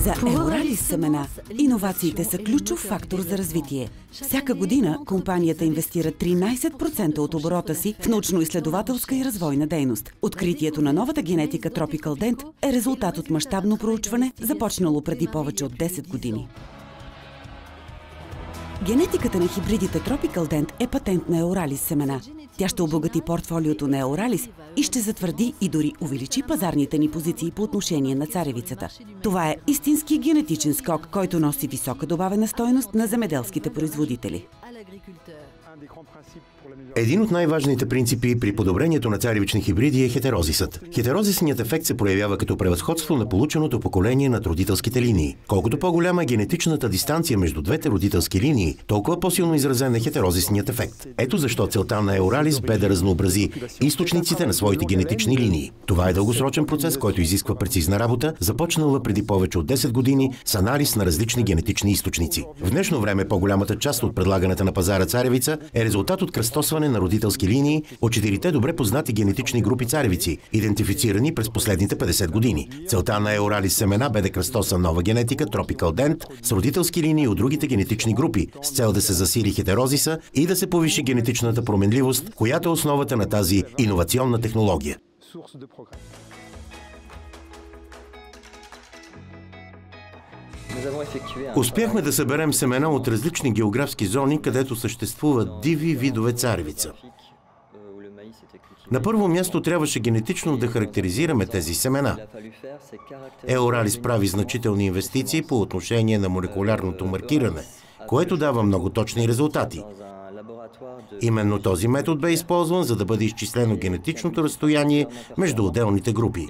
За Еоралис семена иновациите са ключов фактор за развитие. Всяка година компанията инвестира 13% от оборота си в научно-изследователска и развойна дейност. Откритието на новата генетика Tropical Dent е резултат от мащабно проучване, започнало преди повече от 10 години. Генетиката на хибридите Tropical Dent е патент на Еоралис семена. Тя ще обогати портфолиото на Еоралис и ще затвърди и дори увеличи пазарните ни позиции по отношение на царевицата. Това е истински генетичен скок, който носи висока добавена стойност на земеделските производители. Един от най-важните принципи при подобрението на царевични хибриди е хетерозисът. Хетерозисният ефект се проявява като превъзходство на полученото поколение над родителските линии. Колкото по-голяма е генетичната дистанция между двете родителски линии, толкова по-силно изразен е хетерозисният ефект. Ето защо целта на Еоралис бе да разнообрази източниците на своите генетични линии. Това е дългосрочен процес, който изисква прецизна работа, започнала преди повече от 10 години с анализ на различни генетични източници. В днешно време по-голямата част от предлаганата на пазара царевица е резултат от кръстосване на родителски линии от 4 добре познати генетични групи царевици, идентифицирани през последните 50 години. Целта на Еоралис семена бе да кръстоса нова генетика Tropical Dent с родителски линии от другите генетични групи, с цел да се засили хетерозиса и да се повиши генетичната променливост, която е основата на тази иновационна технология. Успяхме да съберем семена от различни географски зони, където съществуват диви видове царевица. На първо място трябваше генетично да характеризираме тези семена. Еоралис прави значителни инвестиции по отношение на молекулярното маркиране, което дава много точни резултати. Именно този метод бе използван, за да бъде изчислено генетичното разстояние между отделните групи.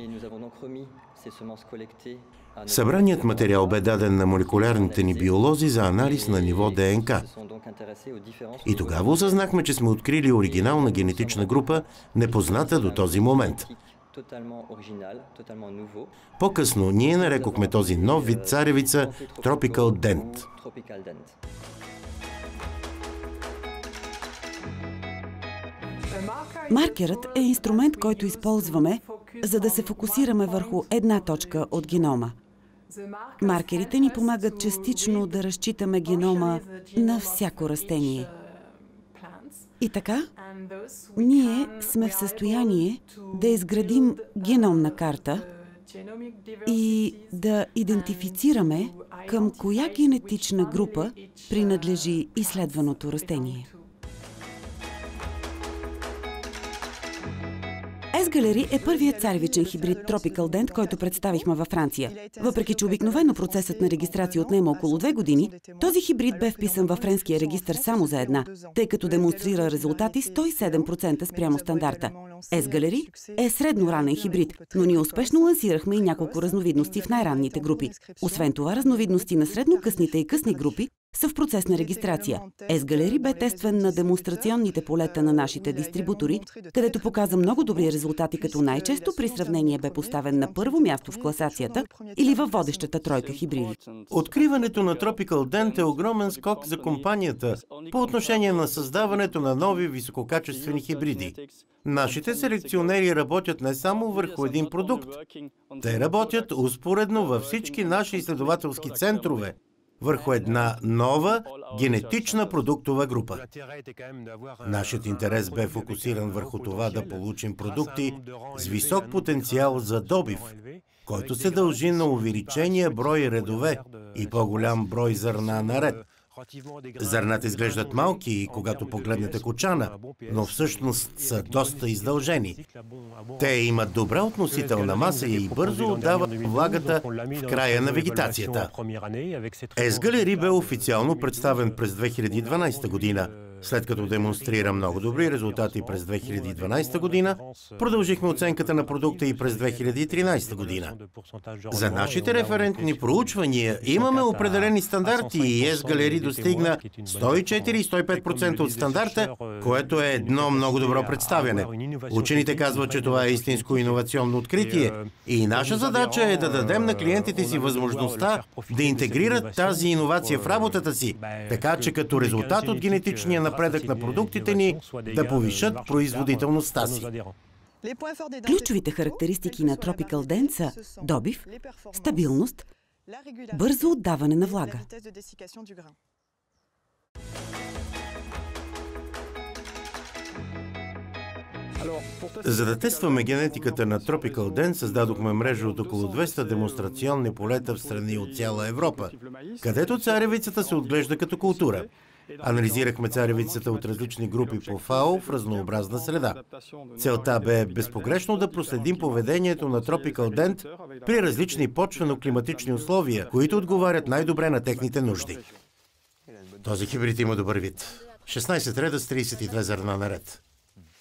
Събраният материал бе даден на молекулярните ни биолози за анализ на ниво ДНК. И тогава осъзнахме, че сме открили оригинална генетична група, непозната до този момент. По-късно ние нарекохме този нов вид царевица Tropical Dent. Маркерът е инструмент, който използваме, за да се фокусираме върху една точка от генома. Маркерите ни помагат частично да разчитаме генома на всяко растение. И така, ние сме в състояние да изградим геномна карта и да идентифицираме към коя генетична група принадлежи изследваното растение. S-Галери е първият царевичен хибрид Tropical Dent, който представихме във Франция. Въпреки че обикновено процесът на регистрация отнема около 2 години, този хибрид бе вписан във френския регистър само за една, тъй като демонстрира резултати 107% спрямо стандарта. S-Галери е средно ранен хибрид, но ние успешно лансирахме и няколко разновидности в най-ранните групи. Освен това, разновидности на средно-късните и късни групи са в процес на регистрация. S-Галери бе тестван на демонстрационните полета на нашите дистрибутори, където показа много добри резултати, като най-често при сравнение бе поставен на първо място в класацията или във водещата тройка хибриди. Откриването на Tropical Dent е огромен скок за компанията по отношение на създаването на нови висококачествени хибриди. Нашите селекционери работят не само върху един продукт. Те работят успоредно във всички наши изследователски центрове върху една нова генетична продуктова група. Нашият интерес бе фокусиран върху това да получим продукти с висок потенциал за добив, който се дължи на увеличения брой редове и по-голям брой зърна наред. Зърната изглеждат малки, когато погледнете кочана, но всъщност са доста издължени. Те имат добра относителна маса и бързо отдават влагата в края на вегетацията. S-Галери бе официално представен през 2012 година. След като демонстрира много добри резултати през 2012 година, продължихме оценката на продукта и през 2013 година. За нашите референтни проучвания имаме определени стандарти и S-Галери достигна 104-105% от стандарта, което е едно много добро представяне. Учените казват, че това е истинско иновационно откритие и наша задача е да дадем на клиентите си възможността да интегрират тази иновация в работата си, така че като резултат от генетичния напредък на продуктите ни да повишат производителността си. Ключовите характеристики на Tropical Dent са добив, стабилност, Бързо отдаване на влага. За да тестваме генетиката на Tropical Dent, създадохме мрежа от около 200 демонстрационни полета в страни от цяла Европа, където царевицата се отглежда като култура. Анализирахме царевицата от различни групи по ФАО в разнообразна среда. Целта бе безпогрешно да проследим поведението на Tropical Dent при различни почвено-климатични условия, които отговарят най-добре на техните нужди. Този хибрид има добър вид. 16 реда с 32 зърна наред.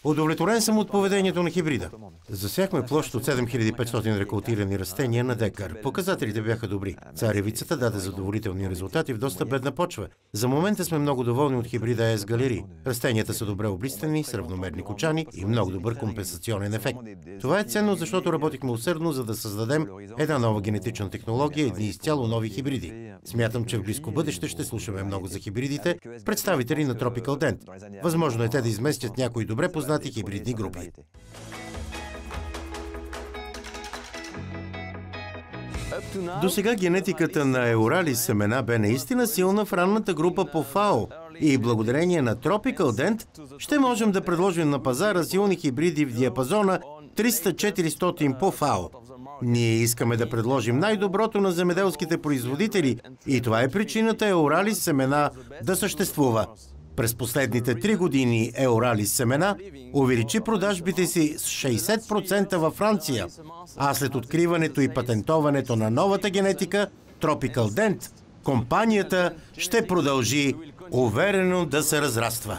Удовлетворен съм от поведението на хибрида. Засяхме площ от 7500 рекултирани растения на декар. Показателите бяха добри. Царевицата даде задоволителни резултати в доста бедна почва. За момента сме много доволни от хибрида ЕС Галери. Растенията са добре облистени, с равномерни кочани и много добър компенсационен ефект. Това е ценно, защото работихме усърдно, за да създадем една нова генетична технология, едни изцяло нови хибриди. Смятам, че в близко бъдеще ще слушаме много за хибридите, представители на Tropical Dent. Възможно е те да изместят някои добре познати хибридни групи. До сега генетиката на Еоралис семена бе наистина силна в ранната група по ФАО и благодарение на Tropical Dent ще можем да предложим на пазара силни хибриди в диапазона 300-400 по ФАО. Ние искаме да предложим най-доброто на земеделските производители и това е причината Еоралис семена да съществува. През последните 3 години Еоралис семена увеличи продажбите си с 60% във Франция, а след откриването и патентоването на новата генетика Tropical Dent, компанията ще продължи уверено да се разраства.